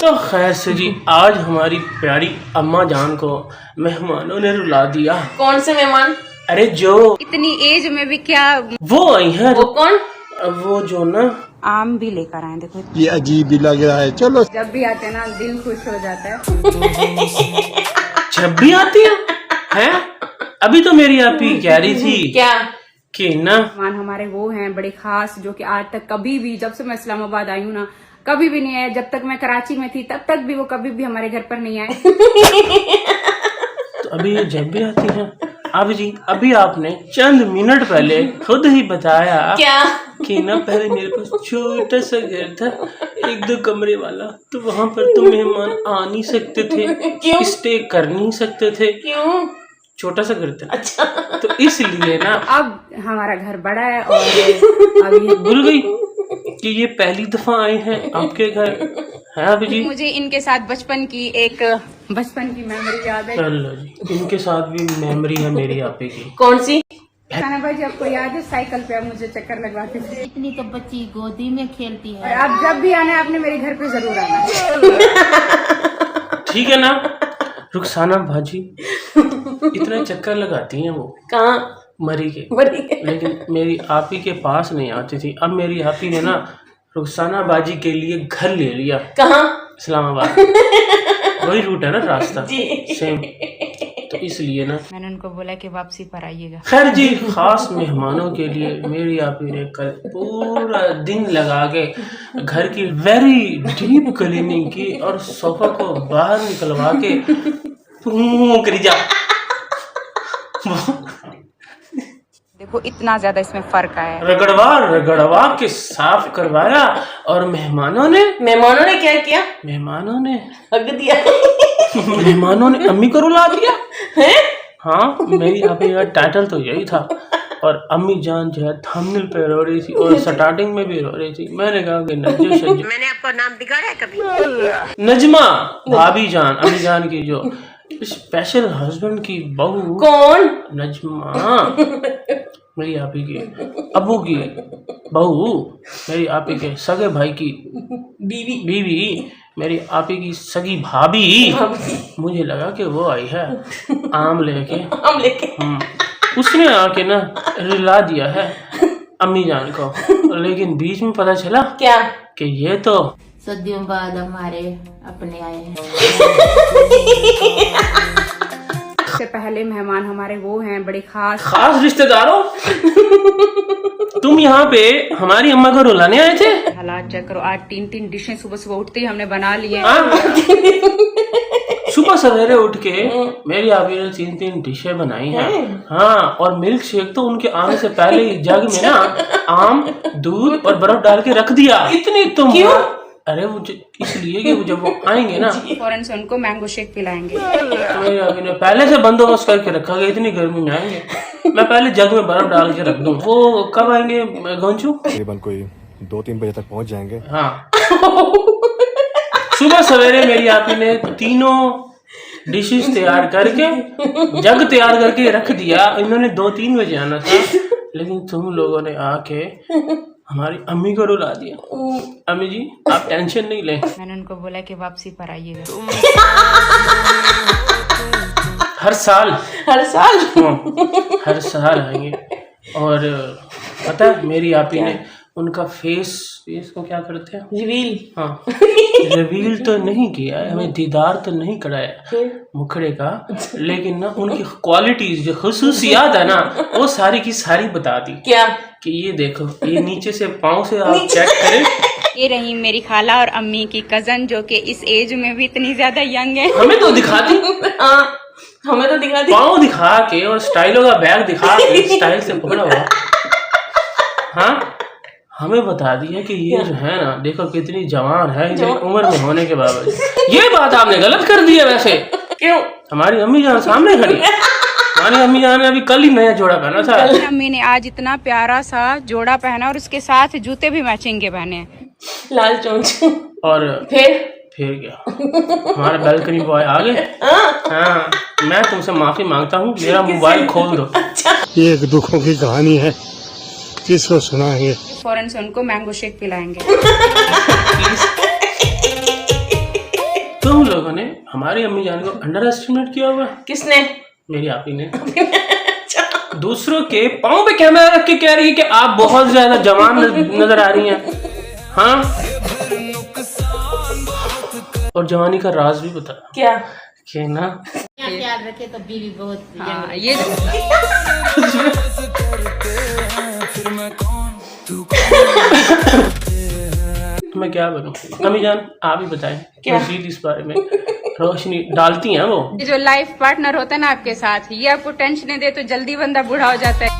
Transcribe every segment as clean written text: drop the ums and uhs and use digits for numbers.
तो खैर से जी, आज हमारी प्यारी अम्मा जान को मेहमानों ने रुला दिया। कौन से मेहमान? अरे जो इतनी एज में भी क्या वो आई है, वो कौन? वो जो ना आम भी लेकर आए। देखो ये अजीब भी लग रहा है। चलो जब भी आते हैं ना दिल खुश हो जाता है। जब भी आती है? अभी तो मेरी आप ही कह रही थी क्या कि ना मेहमान हमारे वो हैं बड़े खास, जो कि आज तक कभी भी, जब से मैं इस्लामाबाद आई हूँ ना, कभी भी नहीं आए। जब तक मैं कराची में थी तब तक भी वो कभी भी हमारे घर पर नहीं आए। तो अभी ये जब भी आती है। अब जी, अभी आपने चंद मिनट पहले खुद ही बताया क्या? कि ना पहले मेरे पास छोटा सा घर था, 1-2 कमरे वाला, तो वहां पर तो मेहमान आ नहीं सकते थे, क्यों? स्टे कर नहीं सकते थे, क्यों? छोटा सा घर था। अच्छा, तो इसलिए ना अब हमारा घर बड़ा है और अब ये भूल गई कि ये पहली दफा आए हैं आपके घर, है अभी जी? मुझे इनके साथ बचपन की मेमोरी याद है। चलो जी, इनके साथ भी मेमोरी है मेरी आपे की। कौन सी? खाना भाई, आपको याद है साइकिल पे आप मुझे चक्कर लगवाते थे? इतनी तो बच्ची गोदी में खेलती और है। अब जब भी आना है आपने मेरे घर पे जरूर आना है। ठीक है ना रुखसाना भाजी? इतने चक्कर लगाती हैं वो कहाँ? मरी के, बड़ी के? लेकिन मेरी आपी के पास नहीं आती थी। अब मेरी आपी ने ना रुखसाना बाजी के लिए घर ले लिया, कहाँ? इस्लामाबाद। वही रूट है ना, रास्ता सेम। तो इसलिए ना मैंने उनको बोला कि वापसी पर आइएगा। खैर जी, खास मेहमानों के लिए मेरी आपी ने कल पूरा दिन लगा के घर की वेरी डीप क्लीनिंग की और सोफा को बाहर निकलवा के करी जा। देखो इतना ज्यादा इसमें फर्क आया है। रगड़वा के साफ करवाया और मेहमानों ने क्या किया? मेहमानों ने हक दिया। मेहमानों ने अम्मी को रुला दिया हैं? हाँ, मेरी आपी का टाइटल तो यही था। और अम्मी जान जो है थंबनेल पे रो रही थी और स्टार्टिंग में भी रो रही थी। मैंने कहा कि मैंने आपका नाम बिगाड़ा है कभी? नजमा भाभी जान, अम्मी जान की जो स्पेशल हस्बैंड की बहू। कौन? नजमा, मेरी आपी के अबू की बहू, मेरी आपी के सगे भाई की बीवी, मेरी आपी की सगी भाभी। मुझे लगा कि वो आई है आम लेके। उसने आके ना रिला दिया है अम्मी जान को, लेकिन बीच में पता चला क्या? कि ये तो सदियों बाद हमारे अपने आए हैं। इससे पहले मेहमान हमारे वो हैं बड़े खास रिश्तेदारों। तुम यहाँ पे हमारी अम्मा को रुलाने आए थे? हालात चेक करो। आज 3 डिशें सुबह उठते ही हमने बना ली हैं। सुबह सवेरे उठ के मेरी आपी ने 3 डिशें बनाई हैं। हाँ, और मिल्क शेक तो उनके आने से पहले ही जग में ना आम, दूध और बर्फ डाल के रख दिया। इतनी तुम क्यों? अरे वो इसलिए कि जब वो आएंगे ना फौरन से उनको मैंगो शेक पिलाएंगे। तो मेरी आपी ने पहले से बंदोबस्त करके रखा गया, इतनी गर्मी में आएंगे, मैं पहले जग में बर्फ डाल के रख दूं। वो कब आएंगे गोंचू? तकरीबन कोई 2-3 बजे तक पहुंच जाएंगे। हाँ। सुबह सवेरे मेरी आपी ने 3 डिशेस तैयार करके जग तैयार करके रख दिया। इन्होंने 2-3 बजे आना था, लेकिन तुम लोगों ने आके हमारी अम्मी को रुला दिया। अम्मी जी आप टेंशन नहीं लें, मैंने उनको बोला कि वापसी पर आइएगा। हर साल हर साल? हर साल आएंगे। और पता है मेरी आपी ने उनका फेस को क्या करते हैं, रिवील? हाँ, रिवील तो नहीं किया है, हमें दीदार तो नहीं कराया मुखड़े का, लेकिन ना उनकी क्वालिटीज जो खुसूसियात है ना वो सारी की सारी बता दी। क्या? कि ये देखो, ये नीचे से पाँव से आप चेक करें। ये रही मेरी खाला और अम्मी की कजन, जो कि इस एज में भी इतनी ज्यादा यंग है। हमें तो दिखाती, हाँ, हमें तो दिखा दी। पाँव दिखा के और स्टाइलों का बैग दिखा के स्टाइल से पकड़ा हुआ। हाँ, हमें बता दिया कि ये जो है ना, देखो कितनी जवान है इतनी उम्र में होने के बावजूद। ये बात आपने गलत कर दी है वैसे। क्यों? हमारी अम्मी जान सामने खड़ी, हमारी अम्मी जान ने अभी कल ही नया जोड़ा पहना था। अम्मी ने आज इतना प्यारा सा जोड़ा पहना और उसके साथ जूते भी मैचिंग के पहने हैं। लाल चोंच। और फिर क्या, हमारे बैल्कनी बॉय आ गए। हाँ, मैं तुमसे माफी मांगता हूँ, मेरा मोबाइल खोल दो। ये एक दुखों की कहानी है, किसको सुनाएंगे? फौरन से उनको मैंगो शेक पिलाएंगे। लोगों ने हमारी अम्मी जान को अंडर एस्टिमेट किया हुआ है। किसने? मेरी आपी ने। दूसरों के पाँव पे कैमरा रख के कह रही है कि आप बहुत ज्यादा जवान नजर आ रही हैं। हाँ, और जवानी का राज भी बता क्या? कि ना ख्याल रखे तो बीवी बहुत हाँ, ये मैं क्या बोलूं। अम्मी जान आप ही बताएं क्या? मजीद इस बारे में रोशनी डालती हैं वो। जो लाइफ पार्टनर होता है ना आपके साथ, ये आपको टेंशन दे तो जल्दी बंदा बूढ़ा हो जाता है।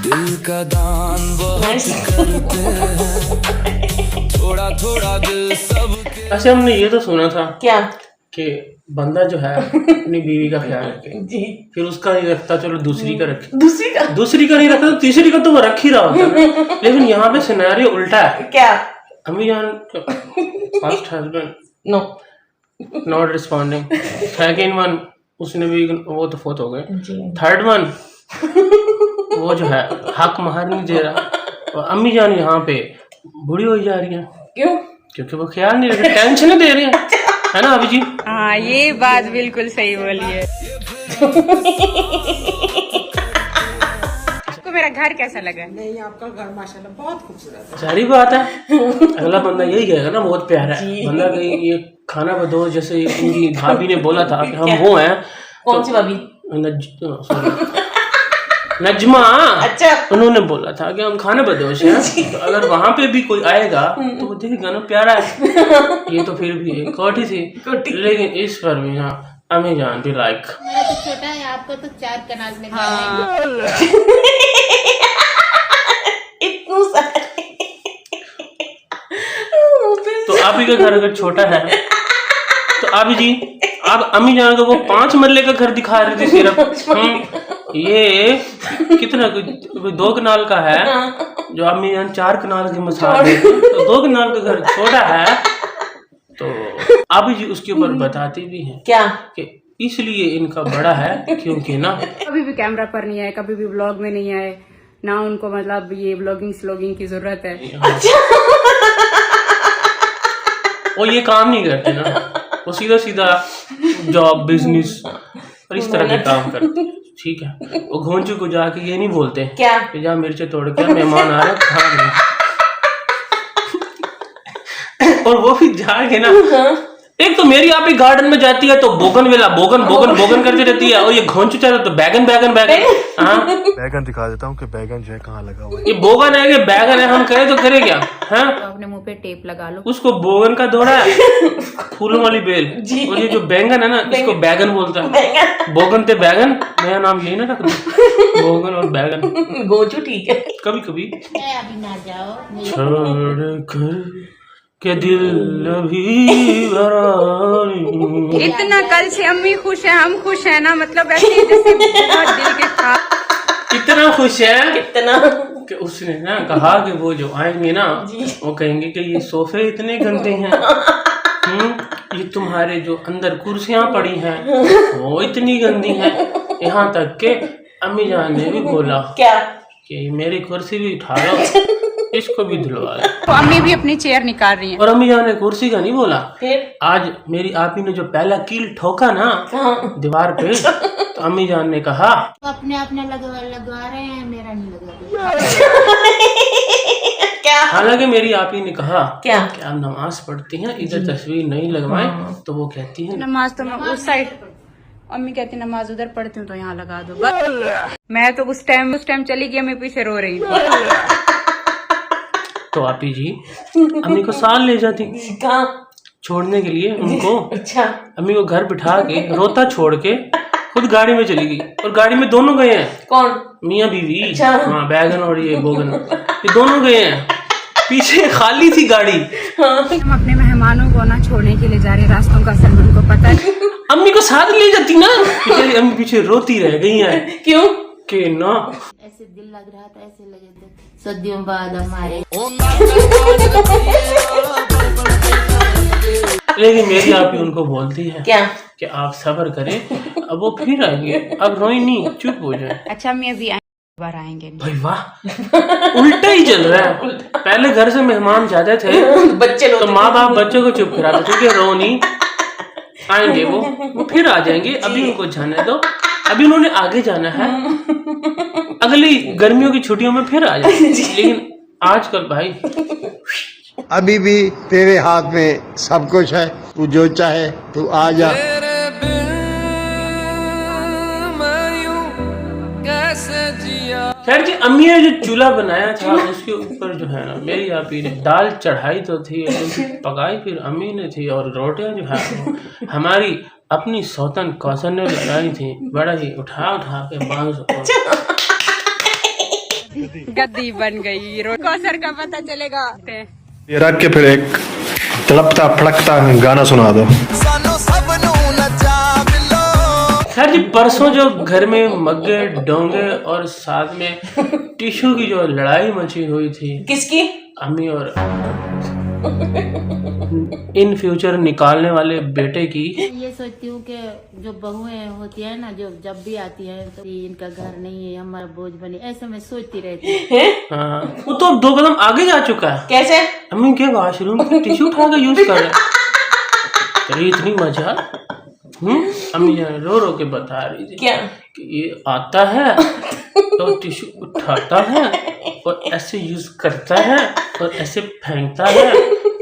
दिल का दान बहुत करते हैं, थोड़ा थोड़ा दिल सब। अच्छा, हमने ये तो सुना था क्या? कि बंदा जो है अपनी बीवी का ख्याल रखे, जी। फिर उसका नहीं रखता, चलो दूसरी का रखे। दूसरी का नहीं रखता तो तीसरी का तो वो रख ही रहा होता है। लेकिन यहाँ पे सिनेरियो उल्टा है। क्या? अम्मी जान first husband no, not responding. Second one उसने भी, वो तो फोत हो गए। जी। थर्ड वन वो जो है हक महर नहीं दे रहा, और अम्मी जान यहाँ पे बूढ़ी हो जा रही है। क्यों? क्योंकि वो ख्याल नहीं रख, टेंशन दे रही है, है ना अभी जी? हाँ, ये बात बिल्कुल सही बोली है। आपको मेरा घर कैसा लगा? नहीं, आपका घर माशाल्लाह बहुत खूबसूरत है। सारी बात है। अगला बंदा यही कहेगा ना बहुत प्यारा है। बंदा कहीं ये खाना बदो, जैसे इनकी भाभी ने बोला था कि हम वो हैं। कौन सी भाभी? नजमा। अच्छा। उन्होंने बोला था कि हम खाना बदोश हैं, तो अगर वहाँ पे भी कोई आएगा तो वो देखेगा ना प्यारा है। ये तो फिर भी एक कोठी थी, लेकिन इस पर भी हाँ अम्मी जान भी लाइक। मेरा तो छोटा है, आपको तो 4 कनाल में इतनू सा। तो आप ही का घर अगर छोटा है तो आप जी, आप अम्मी जान को वो 5 मरले का घर दिखा रही थी सिर्फ। ये कितना कोई 2 कनाल का है, जो अम्मी जान 4 कनाल की मसाल है, तो 2 कनाल का घर छोटा है। तो आप जी उसके ऊपर बताते भी हैं क्या? कि इसलिए इनका बड़ा है क्योंकि ना कभी भी कैमरा पर नहीं आए, कभी भी व्लॉग में नहीं आए ना, उनको मतलब ये व्लॉगिंग की जरूरत है। वो ये काम नहीं करते ना, वो सीधा सीधा जॉब बिजनेस और इस तरह के काम करते। ठीक है, वो घोंचू को जाके ये नहीं बोलते क्या कि जा मिर्चे तोड़ के मेहमान आ रहे खा रहे। और वो भी जाके ना, एक तो मेरी आप ही गार्डन में जाती है तो बोगन वेला बोगन करती रहती है, और ये घोंचू चाहता तो बैगन। हाँ, बैगन दिखा देता हूँ कि बैगन जो है कहाँ लगा हुआ है। ये बोगन है कि बैगन है, हम करें तो करे क्या? हाँ, तो अपने मुंह पे टेप लगा लो। उसको बोगन का दौरा है, फूलों वाली बेल। और ये जो बैंगन है ना, इसको बैगन बोलता है। बोगन ते बैगन, नया नाम यही ना रख दो, बोगन और बैगन। गोचू ठीक है। कभी कभी अभी ना जाओ। छोड़ कर के दिल अभी भरा नहीं। इतना कल से अम्मी खुश है, हम खुश है ना, मतलब ऐसे जैसे बहुत दिल के साथ। इतना खुश है कितना कि उसने ना कहा कि वो जो आएंगे ना, वो कहेंगे कि ये सोफे इतने गंदे हैं, ये तुम्हारे जो अंदर कुर्सियां पड़ी हैं वो इतनी गंदी हैं। यहाँ तक के अम्मी जान ने भी बोला क्या कि मेरी कुर्सी भी उठा लो, इसको भी धुलवा लो। तो अम्मी भी अपनी चेयर निकाल रही है। और अम्मी जान ने कुर्सी का नहीं बोला, फिर आज मेरी आपी ने जो पहला कील ठोका ना दीवार पे, तो अम्मी जान ने कहा तो अपने लगवा रहे हैं, मेरा नहीं लगा। क्या? हालांकि मेरी आपी ने कहा क्या? कि आप नमाज पढ़ती हैं, इधर तस्वीर नहीं लगवाएं। तो वो कहती है नमाज तो मैं उस साइड, अम्मी कहती नमाज उधर पढ़ती हूँ तो यहाँ लगा दो बस। मैं तो उस टाइम चली गई, अम्मी पीछे रो रही थी। तो आपी जी अम्मी को साल ले जाती कहाँ? छोड़ने के लिए उनको। अच्छा। अम्मी को घर बिठा के रोता छोड़ के खुद गाड़ी में चली गई, और गाड़ी में दोनों गए हैं। कौन? मियाँ बीवी। अच्छा। हाँ, बैगन और ये बोगन, ये दोनों गए हैं, पीछे खाली थी गाड़ी। हम अपने मेहमानों को ना छोड़ने के लिए जा रहे, रास्तों का असर उनको पता है। अम्मी को साथ ले जाती ना, बेचारी अम्मी पीछे रोती रह गई है। क्यों? कि ना ऐसे दिल लग रहा था, ऐसे लगे थे सदियों बाद हमारे। लेकिन मेरी आप ही उनको बोलती है क्या? कि आप सब्र करें, अब वो फिर आएंगे, अब रोई नहीं, चुप हो जाए। अच्छा अम्मी अभी बार आएंगे। भाई वाह, उल्टा ही चल रहा है। पहले घर से मेहमान जाते थे बच्चे लोग तो माँ बाप बच्चों को चुप कराते थे कि रो नहीं, आएंगे वो फिर आ जाएंगे, अभी उनको जाने दो, अभी उन्होंने आगे जाना है, अगली गर्मियों की छुट्टियों में फिर आ जाएंगे। लेकिन आजकल भाई अभी भी तेरे हाथ में सब कुछ है, तू जो चाहे तू आ जा। तेरे बिन मैं यूं कैसे जिया। खैर जी, अम्मी ने जो चूल्हा बनाया था उसके ऊपर जो है ना मेरी आपी ने दाल चढ़ाई तो थी, लेकिन पकाई फिर अम्मी ने थी, और रोटियां जो है वो हमारी अपनी सौतन कौसन ने लगाई थी। बड़ा ही उठा के बांस गद्दी बन गई, कौसर का पता चलेगा। ये रख के फिर एक तड़पता फड़कता गाना सुना दो। खैर जी, परसों जो घर में मग्गे डोंगे और साथ में टिश्यू की जो लड़ाई मची हुई थी किसकी? अम्मी और इन फ्यूचर निकालने वाले बेटे की। ये सोचती हूँ कि जो बहुएं होती है ना, जो जब भी आती है तो इनका घर नहीं है, हमारा बोझ बने, ऐसे मैं सोचती रहती हूँ। हाँ, वो तो 2 कदम आगे जा चुका है। कैसे? अम्मी के वॉशरूम में टिश्यू उठा के यूज कर रहे हैं। तेरी इतनी मजा। अम्मी रो रो के बता रही थी क्या? कि ये आता है तो टिश्यू उठाता है और ऐसे यूज करता है और ऐसे फेंकता है,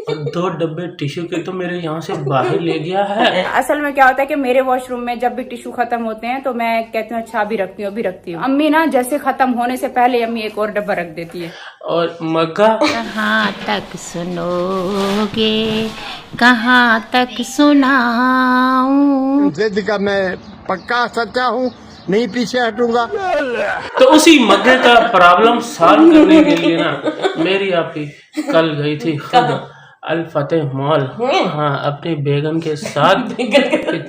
और 2 डब्बे टिश्यू के तो मेरे यहाँ से बाहर ले गया है। असल में क्या होता है कि मेरे वॉशरूम में जब भी टिश्यू खत्म होते हैं तो मैं कहती हूँ अच्छा अभी रखती हूँ। अम्मी ना जैसे खत्म होने से पहले अम्मी एक और डब्बा रख देती है। और मग्गा कहाँ तक सुनोगे, कहाँ तक सुनाऊं। जिद का मैं पक्का सच्चा हूँ, नहीं पीछे हटूंगा। तो उसी मग्गे का प्रॉब्लम सॉल्व करने के लिए ना मेरी आपकी कल गई थी खुद अल फतेह मॉल। हाँ, अपने बेगम के साथ कि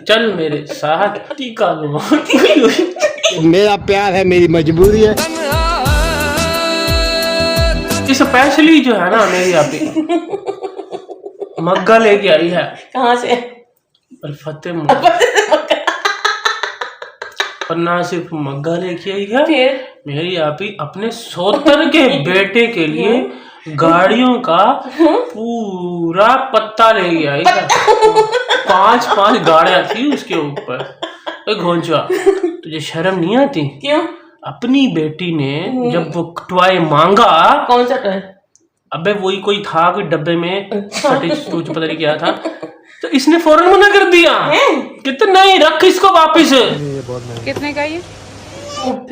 चल मेरे साथ टीका लगवा। मेरा प्यार है, मेरी मजबूरी है। स्पेशली जो है ना मेरी आपकी मग्गा लेके आई है। कहाँ से? अल फतेह मॉल। और ना सिर्फ मग्गा लेके आई है, फिर मेरी आपी अपने सोतर के बेटे के लिए गाड़ियों का पूरा पत्ता ले गया। 5 गाड़ियां थी उसके ऊपर। घोंचा, तुझे शर्म नहीं आती? क्यों? अपनी बेटी ने जब वो टॉय मांगा, कौन सा टॉय? अबे वही कोई था कोई डब्बे में पता नहीं क्या था, तो इसने फौरन मना कर दिया कि नहीं रख इसको वापिस। कितने का ये?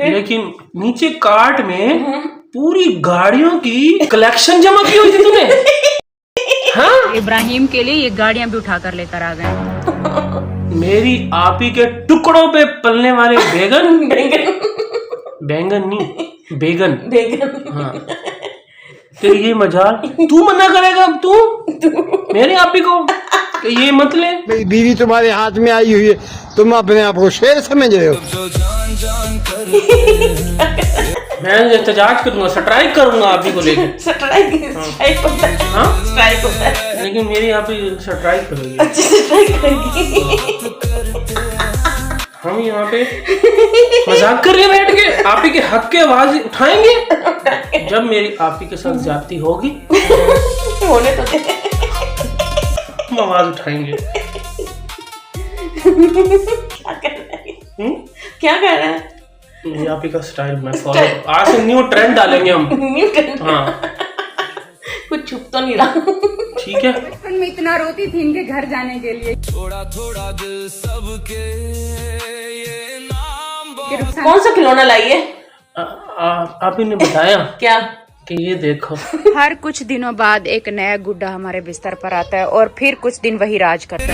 लेकिन नीचे कार्ट में पूरी गाड़ियों की कलेक्शन जमा की हुई थी तूने। हाँ? इब्राहिम के लिए ये गाड़ियां भी उठा कर लेकर आ गए। मेरी आपी के टुकड़ों पे पलने वाले बैंगन नहीं बेगन। हाँ, तो ये मजाल तू मना करेगा अब तू मेरी आपी को कि ये मत ले। मेरी बीवी तुम्हारे हाथ में आई हुई है, तुम अपने आप को शेर समझ रहे हो। मैं एहतजाज करूंगा, स्ट्राइक करूंगा आपी को लेकर। स्ट्राइक होता है। हाँ? स्ट्राइक होता है। लेकिन मेरी आपी स्ट्राइक करेगी। अच्छे से स्ट्राइक करेगी। हम यहाँ पे मजाक कर रहे हैं बैठ के, आपी के हक के आवाज उठाएंगे जब मेरी आपी के साथ ज्यादती होगी। होने तो दे। हम आवाज उठाएंगे। क्या कर रहा है? क्या कर रहा है? मेरी आपी का स्टाइल मैं फॉलो, आज से न्यू ट्रेंड डालेंगे हम। New trend. हाँ, कुछ छुप तो नहीं रहा। ठीक है। बचपन में इतना रोती थी इनके घर जाने के लिए। थोड़ा थोड़ा दिल सबके ये नाम। कौन सा खिलौना लाई है? आप ही ने बताया क्या? कि ये देखो। हर कुछ दिनों बाद एक नया गुड्डा हमारे बिस्तर पर आता है और फिर कुछ दिन वही राज करता है।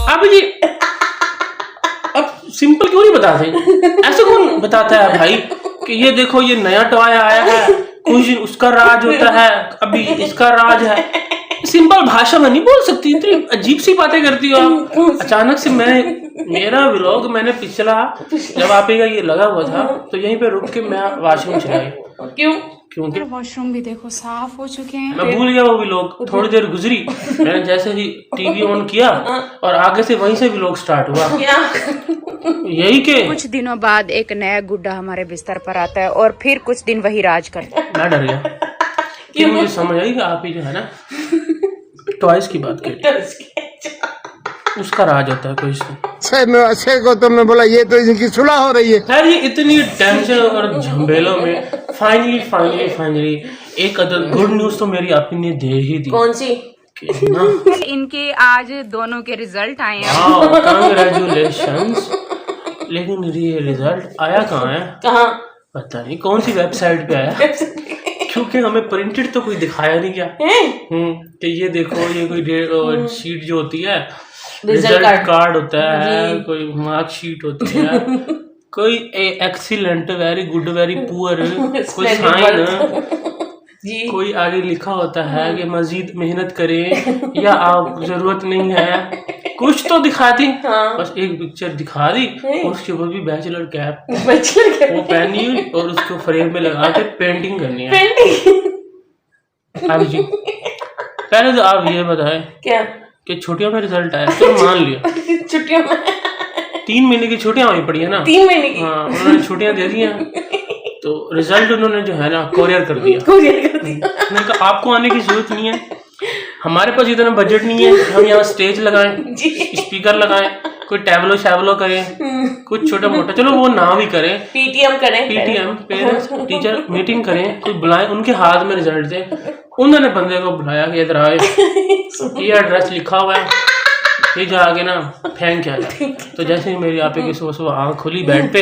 आप जी अब सिंपल क्यों नहीं बताते? ऐसे कौन बताता है भाई कि ये देखो ये नया टॉय आया है, कुछ दिन उसका राज होता है, अभी इसका राज है। सिंपल भाषा में नहीं बोल सकती, इतनी अजीब सी बातें करती हो आप। अचानक से मेरा व्लॉग मैंने पिछला जब आप का ये लगा हुआ था तो यहीं पे रुक के मैं वॉशरूम चला गया। क्यों? क्योंकि वॉशरूम भी देखो साफ हो चुके हैं। मैं भूल गया वो भी लोग। थोड़ी देर गुजरी, मैंने जैसे ही टीवी ऑन किया और आगे से वहीं से भी लोग स्टार्ट हुआ। क्या? यही के कुछ दिनों बाद एक नया गुड्डा हमारे बिस्तर पर आता है और फिर कुछ दिन वही राज करता है। मैं डर गया कि मुझे समझ आई कि आप ही जो है ना टॉयज की बात करिए, उसका राज होता है कोई से को तो मैं बोला ये तो इनकी सुलह हो रही है। खैर, ये इतनी टेंशन और झमेलों में फाइनली एक अदर गुड न्यूज तो मेरी आपी ने दे ही दी। कौन सी? कि ना, इनके आज दोनों के रिजल्ट आए हैं। कांग्रेचुलेशंस। लेकिन ये रिजल्ट आया कहाँ है? कहाँ? पता नहीं कौन सी वेबसाइट पे आया, क्योंकि हमें प्रिंटेड तो कोई दिखाया नहीं गया। कि ये देखो, ये कोई शीट जो होती है, रिजल्ट कार्ड होता है, कोई मार्कशीट होती है, कोई excellent, very good, very poor, कोई साइन, कोई आगे लिखा होता है कि मजीद मेहनत करें या आप जरूरत नहीं है, कुछ तो दिखा दी। बस एक पिक्चर दिखा दी, उसके ऊपर भी बैचलर कैप वो पहनी हुई और उसको फ्रेम में लगा के पेंटिंग करनी है। अब जी पहले तो आप ये बताएं क्या कि छुट्टियों में रिजल्ट आया तो मान लिया, छुट्टियों में 3 महीने की छुट्टियां हुई पड़ी है ना, 3 महीने की। हाँ, उन्होंने छुट्टियां दे दी हैं तो रिजल्ट उन्होंने जो है ना कोरियर कर दिया। मैंने कहा आपको आने की जरूरत नहीं है, हमारे पास इतना बजट नहीं है, हम यहाँ स्टेज लगाएं, स्पीकर लगाएं, कोई टैबलो शैबलो करें, कुछ छोटा मोटा, चलो वो ना भी करें, पीटीएम पेरेंट्स टीचर मीटिंग करें, कोई बुलाए, उनके हाथ में रिजल्ट दे। उन्होंने बंदे को बुलाया कि इधर आए, ये एड्रेस लिखा हुआ है, ये जाके ना फेंक के आया। तो जैसे ही मेरी आपे की सुबह आँख खुली बेड पे,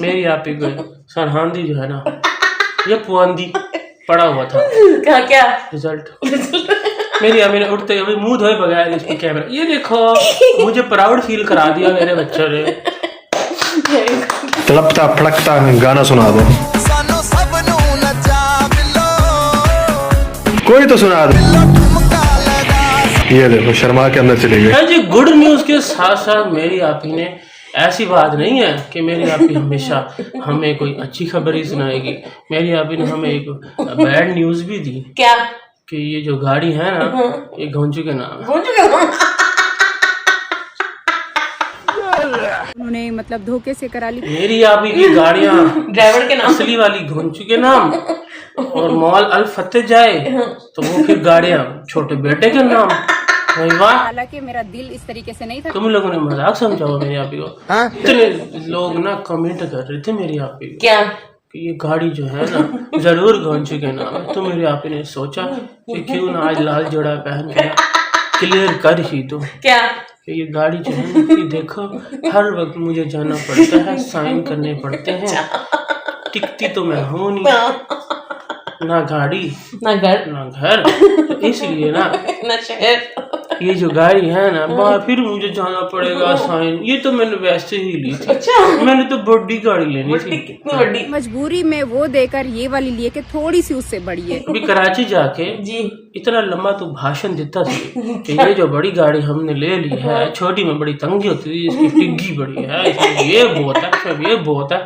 मेरी आपे को सरहांदी जो है ना, ये पुआंदी पड़ा हुआ था। क्या रिजल्ट मेरी अम्मी ने उठते हुए मुंह धोए बगैर इसकी कैमरा, ये देखो, मुझे प्राउड फील करा दिया मेरे बच्चों ने। तड़पता फड़कता गाना सुना दो, कोई तो सुना दो। ये देखो शर्मा के अंदर चले गए। जी, गुड न्यूज के साथ साथ मेरी आपी ने, ऐसी बात नहीं है कि मेरी आपी हमेशा हमें कोई अच्छी खबर ही सुनाएगी, मेरी आपी ने हमें एक बैड न्यूज भी दी। क्या? कि ये जो गाड़ी है ना, ये घोंचू के नाम है। उन्होंने मतलब धोखे से करा ली। मेरी आपी की गाड़ियाँ ड्राइवर के नाम, असली वाली घोंचू के नाम, और मॉल अल फतेह जाए तो वो फिर गाड़ियाँ छोटे बेटे के नाम। वाह, हालांकि मेरा दिल इस तरीके से नहीं था। तुम लोगों ने मजाक समझाओ मेरी आपी को। इतने लोग ना कमेंट कर रहे थे मेरी आपी को क्या कि ये गाड़ी जो है ना जरूर घोंचू के नाम है। तो मेरी आपी ने सोचा कि क्यों ना आज लाल जोड़ा पहन के क्लियर कर ही दो क्या कि ये गाड़ी जो है ना, कि देखो हर वक्त मुझे जाना पड़ता है, साइन करने पड़ते हैं, टिकती तो मैं हूँ नहीं, ना गाड़ी ना घर ना घर, तो इसलिए ना ना शहर, ये जो गाड़ी है ना, फिर मुझे जाना पड़ेगा साइन। ये तो मैंने वैसे ही ली थी। अच्छा, मैंने तो बड़ी गाड़ी लेनी थी। कितनी बड़ी? मजबूरी में वो देकर ये वाली लिए कि थोड़ी सी उससे बड़ी है। अभी कराची जाके जी इतना लंबा तो भाषण देता था कि ये जो बड़ी गाड़ी हमने ले ली है, छोटी में बड़ी तंगी होती थी, इसकी टिग्गी बड़ी है, इसमें ये बहुत है, इसमें ये बहुत है,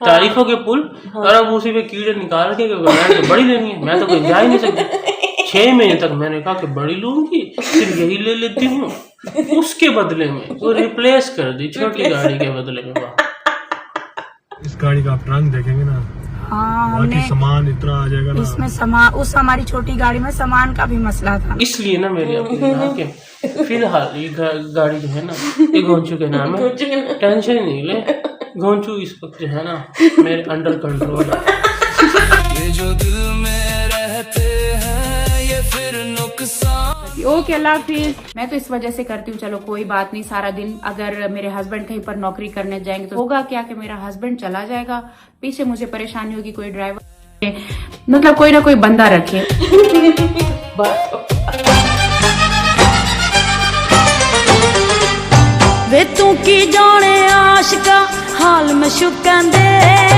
तारीफों के पुल। और अब उसी पे कीड़े निकाल के मैं तो बड़ी लेनी है, मैं तो कोई जा ही नहीं सकती। 6 महीने तक मैंने कहा कि बड़ी लूंगी, फिर यही ले लेती हूँ, उसके बदले में वो रिप्लेस कर दी छोटी गाड़ी के बदले में। इस गाड़ी का आप रंग देखेंगे ना, बाकी सामान इतना आ जाएगा ना, इसमें सामान, उस हमारी छोटी गाड़ी में सामान का भी मसला था। इसलिए ना मेरी अपनी कहा कि फिलहाल ये गाड़ी जो है ना, ये घोंचू के नाम है, टेंशन नहीं ले, घोंचू इस वक्त जो है ना मेरे अंडर कंट्रोल है। ये जो दिल में रहते हैं ये फिर नुकसान। ओके, अल्लाह हाफिज। मैं तो इस वजह से करती हूँ, चलो कोई बात नहीं, सारा दिन अगर मेरे हस्बैंड कहीं पर नौकरी करने जाएंगे तो होगा क्या कि मेरा हस्बैंड चला जाएगा, पीछे मुझे परेशानी होगी, कोई ड्राइवर, मतलब कोई ना कोई बंदा रखे। वे तू की जाने आशिका हाल में शुकन दे।